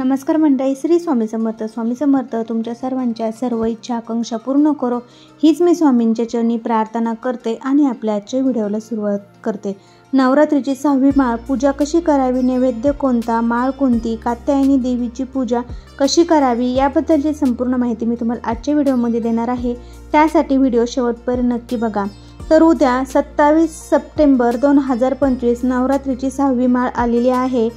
नमस्कार मंडळी, श्री स्वामी समर्थ. स्वामी समर्थ तुमच्या सर्वांच्या सर्व इच्छा आकांक्षा पूर्ण करो हीच मी स्वामींच्या चरणी प्रार्थना करते आणि आपल्या आजच्या व्हिडिओला सुरुवात करते. नवरात्रीची 6वी माळ पूजा कशी करावी, नैवेद्य कोणता, माळ कोणती, कात्यायनी देवीची पूजा कशी करावी याबद्दलची संपूर्ण माहिती मी तुम्हाला आजच्या व्हिडिओमध्ये देणार आहे. त्यासाठी व्हिडिओ शेवटपर्यंत नक्की बघा. तर उद्या 27 सप्टेंबर 2025 नवरात्रीची 6वी माळ आलेली आहे.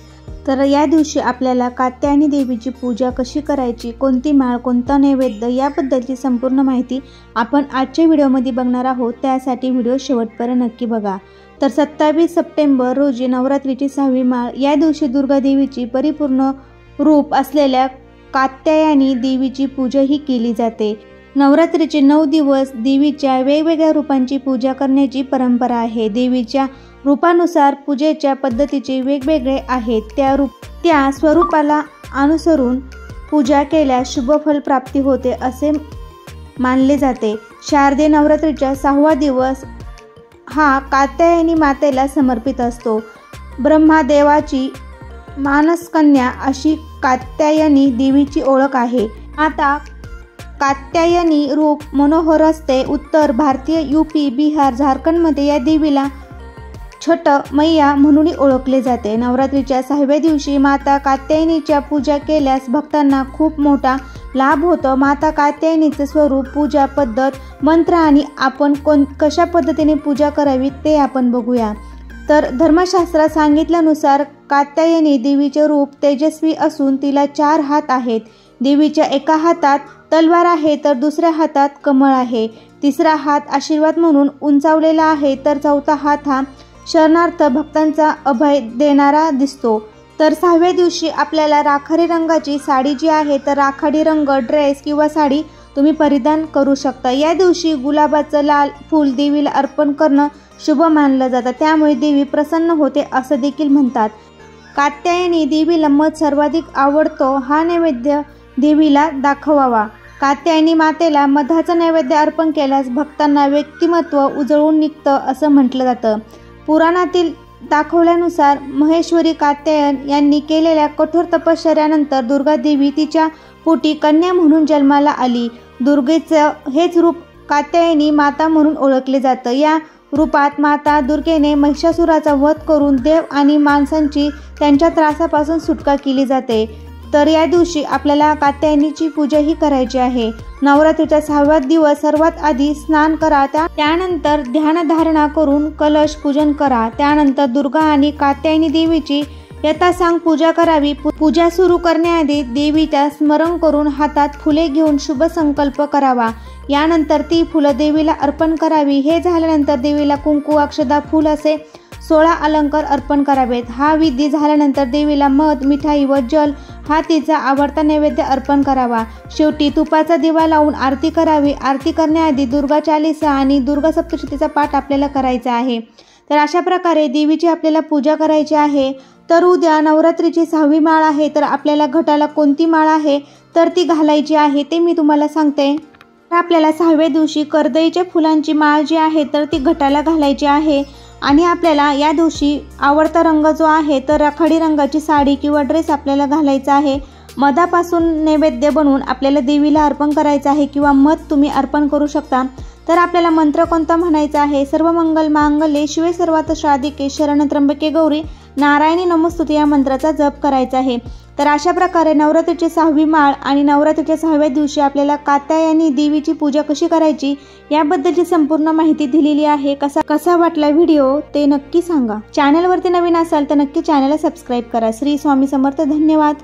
तर या दिवशी आपल्याला कात्यायनी देवीची पूजा कशी करायची, कोणती माळ, कोणता नैवेद्य याबद्दलची संपूर्ण माहिती आपण आजच्या व्हिडिओमध्ये बघणार आहोत. त्यासाठी व्हिडिओ शेवटपर्यंत नक्की बघा. तर 27 सप्टेंबर रोजी नवरात्रीची 6वी माळ या दिवशी दुर्गा देवीची परिपूर्ण रूप असलेल्या कात्यायनी देवीची पूजा ही केली जाते. नवरात्रीचे 9 दिवस देवीच्या वेगवेगळ्या रूपांची पूजा करण्याची परंपरा आहे. देवीच्या रूपानुसार पूजेच्या पद्धतीचे वेगवेगळे आहेत. त्या स्वरूपाला अनुसरून पूजा केल्यास शुभफल प्राप्ती होते असे मानले जाते. शारदीय नवरात्रीचा 6वा दिवस हा कात्यायनी मातेला समर्पित असतो. ब्रह्मदेवाची मानसकन्या अशी कात्यायनी देवीची ओळख आहे. आता कात्यायनी रूप मनोहर असते. उत्तर भारतीय यूपी, बिहार, झारखंडमध्ये या देवीला छठ मैया म्हणून ओळखले जाते. नवरात्रीच्या 6व्या दिवशी माता कात्यायनीच्या पूजा केल्यास भक्तांना खूप मोठा लाभ होतो. माता कात्यायनीचे स्वरूप, पूजा पद्धत, मंत्र आणि आपण कशा पद्धतीने पूजा करावी ते आपण बघूया. तर धर्मशास्त्रात सांगितल्यानुसार कात्यायनी देवीचे रूप तेजस्वी असून तिला 4 हात आहेत. देवीच्या एका हातात तलवार आहे तर दुसऱ्या हातात कमळ आहे. तिसरा हात आशीर्वाद म्हणून उंचावलेला आहे तर चौथा हात हा शरणार्थ भक्तांचा अभय देणारा दिसतो. तर 6व्या दिवशी आपल्याला राखाडी रंगाची साडी जी आहे तर राखाडी रंग ड्रेस किंवा साडी तुम्ही परिधान करू शकता. या दिवशी गुलाबाचं लाल फूल देवीला अर्पण करणं शुभ मानलं जातं. त्यामुळे देवी प्रसन्न होते असं देखील म्हणतात. कात्यायनी देवीला मध सर्वाधिक आवडतो. हा नैवेद्य देवीला दाखवावा. कात्यायनी मातेला मधाचं नैवेद्य अर्पण केल्यास भक्तांना व्यक्तिमत्व उजळून निघतं असं म्हटलं जातं. पुराणातील दाखवल्यानुसार महेश्वरी कात्यायन यांनी केलेल्या कठोर तपश्चर्यानंतर दुर्गा देवी तिच्या पोटी कन्या म्हणून जन्माला आली. दुर्गेचं हेच रूप कात्यायनी माता म्हणून ओळखले जातं. या रूपात माता दुर्गेने महिषासुराचा वध करून देव आणि माणसांची त्यांच्या त्रासापासून सुटका केली जाते. तर या दिवशी आपल्याला कात्यायनीची पूजा ही करायची आहे. नवरात्रीचा 6वा दिवस सर्वात आधी स्नान करा. त्यानंतर ध्यानधारणा करून कलश पूजन करा. त्यानंतर दुर्गा आणि कात्यायनी देवीची यथासांग पूजा करावी. पूजा सुरू करण्याआधी देवीचा स्मरण करून हातात फुले घेऊन शुभ संकल्प करावा. यानंतर ती फुलं देवीला अर्पण करावी. हे झाल्यानंतर देवीला कुंकू, अक्षदा, फूल असे 16 अलंकार अर्पण करावेत. हा विधी झाल्यानंतर देवीला मध, मिठाई व जल हा तिचा आवडता नैवेद्य अर्पण करावा. शेवटी तुपाचा दिवा लावून आरती करावी. आरती करण्याआधी दुर्गा चालीसा आणि दुर्गा सप्तशतीचा पाठ आपल्याला करायचा आहे. तर अशा प्रकारे देवीची आपल्याला पूजा करायची आहे. तर उद्या नवरात्रीची 6वी माळ आहे. तर आपल्याला घटाला कोणती माळ आहे तर ती घालायची आहे ते मी तुम्हाला सांगते. तर आपल्याला 6व्या दिवशी कर्दळीच्या फुलांची माळ जी आहे तर ती घटाला घालायची आहे. आणि आपल्याला या दिवशी आवडता रंग जो आहे तर राखाडी रंगाची साडी किंवा ड्रेस आपल्याला घालायचा आहे. मधापासून नैवेद्य बनवून आपल्याला देवीला अर्पण करायचं आहे किंवा मध तुम्ही अर्पण करू शकता. तर आपल्याला मंत्र कोणता म्हणायचा आहे? सर्व मंगल मांगल्ये शिवे सर्वार्थ साधिके शरण्ये त्र्यंबके गौरी नारायणी नमोस्तुते या मंत्राचा जप करायचा आहे. तर अशा प्रकारे नवरात्रीची 6वी माळ आणि नवरात्रीच्या 6व्या दिवशी आपल्याला कात्यायनी देवीची पूजा कशी करायची याबद्दलची संपूर्ण माहिती दिलेली आहे. कसा वाटला व्हिडिओ ते नक्की सांगा. चॅनलवरती नवीन असाल तर नक्की चॅनलला सबस्क्राईब करा. श्री स्वामी समर्थ. धन्यवाद.